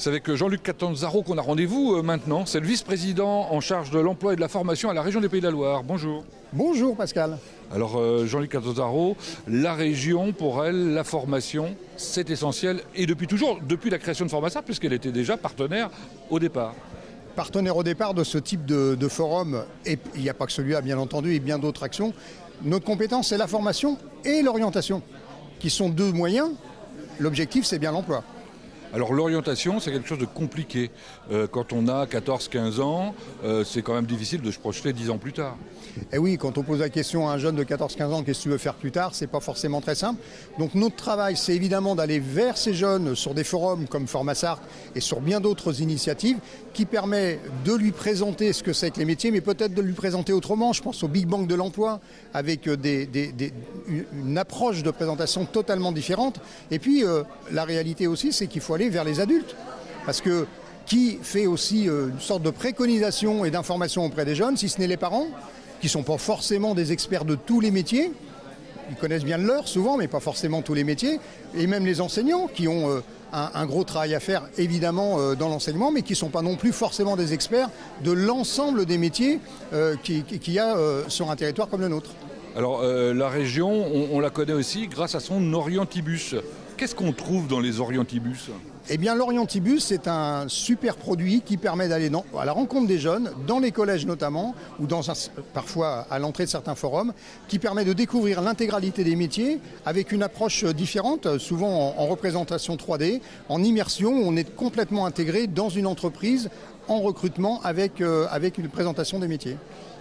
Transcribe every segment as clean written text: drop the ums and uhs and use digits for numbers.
C'est avec Jean-Luc Catanzaro qu'on a rendez-vous maintenant. C'est le vice-président en charge de l'emploi et de la formation à la région des Pays de la Loire. Bonjour. Bonjour Pascal. Alors Jean-Luc Catanzaro, la région, pour elle, la formation, c'est essentiel. Et depuis toujours, depuis la création de Formasart, puisqu'elle était déjà partenaire au départ. Partenaire au départ de ce type de forum, et il n'y a pas que celui-là bien entendu, et bien d'autres actions. Notre compétence, c'est la formation et l'orientation, qui sont deux moyens. L'objectif, c'est bien l'emploi. Alors l'orientation, c'est quelque chose de compliqué. Quand on a 14-15 ans, c'est quand même difficile de se projeter 10 ans plus tard. Et oui, quand on pose la question à un jeune de 14-15 ans, qu'est-ce que tu veux faire plus tard, c'est pas forcément très simple. Donc notre travail, c'est évidemment d'aller vers ces jeunes sur des forums comme Formasart et sur bien d'autres initiatives qui permet de lui présenter ce que c'est que les métiers, mais peut-être de lui présenter autrement. Je pense au Big Bang de l'emploi, avec une approche de présentation totalement différente. Et puis la réalité aussi, c'est qu'il faut aller vers les adultes. Parce que qui fait aussi une sorte de préconisation et d'information auprès des jeunes, si ce n'est les parents, qui ne sont pas forcément des experts de tous les métiers. Ils connaissent bien le leur souvent, mais pas forcément tous les métiers. Et même les enseignants qui ont un gros travail à faire, évidemment, dans l'enseignement, mais qui ne sont pas non plus forcément des experts de l'ensemble des métiers qu'il y a sur un territoire comme le nôtre. Alors la région, on la connaît aussi grâce à son orientibus. Qu'est-ce qu'on trouve dans les orientibus ? Eh bien, l'orientibus, c'est un super produit qui permet d'aller à la rencontre des jeunes, dans les collèges notamment, ou parfois à l'entrée de certains forums, qui permet de découvrir l'intégralité des métiers avec une approche différente, souvent en représentation 3D, en immersion, où on est complètement intégré dans une entreprise en recrutement avec une présentation des métiers.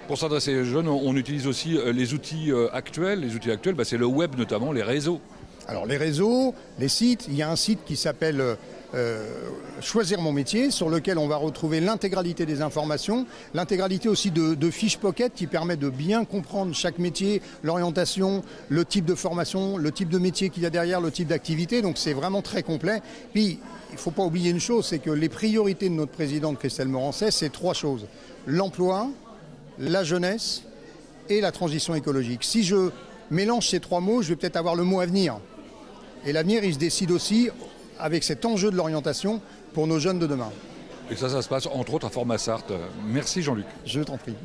Pour s'adresser aux jeunes, on utilise aussi les outils actuels. Les outils actuels, c'est le web notamment, les réseaux. Alors les réseaux, les sites, il y a un site qui s'appelle Choisir mon métier, sur lequel on va retrouver l'intégralité des informations, l'intégralité aussi de fiches Pocket qui permet de bien comprendre chaque métier, l'orientation, le type de formation, le type de métier qu'il y a derrière, le type d'activité, donc c'est vraiment très complet. Puis il ne faut pas oublier une chose, c'est que les priorités de notre présidente Christelle Morancet, c'est 3 choses. L'emploi, la jeunesse et la transition écologique. Si je mélange ces 3 mots, je vais peut-être avoir le mot avenir. Et l'avenir, il se décide aussi avec cet enjeu de l'orientation pour nos jeunes de demain. Et ça se passe entre autres à Formasart. Merci Jean-Luc. Je t'en prie.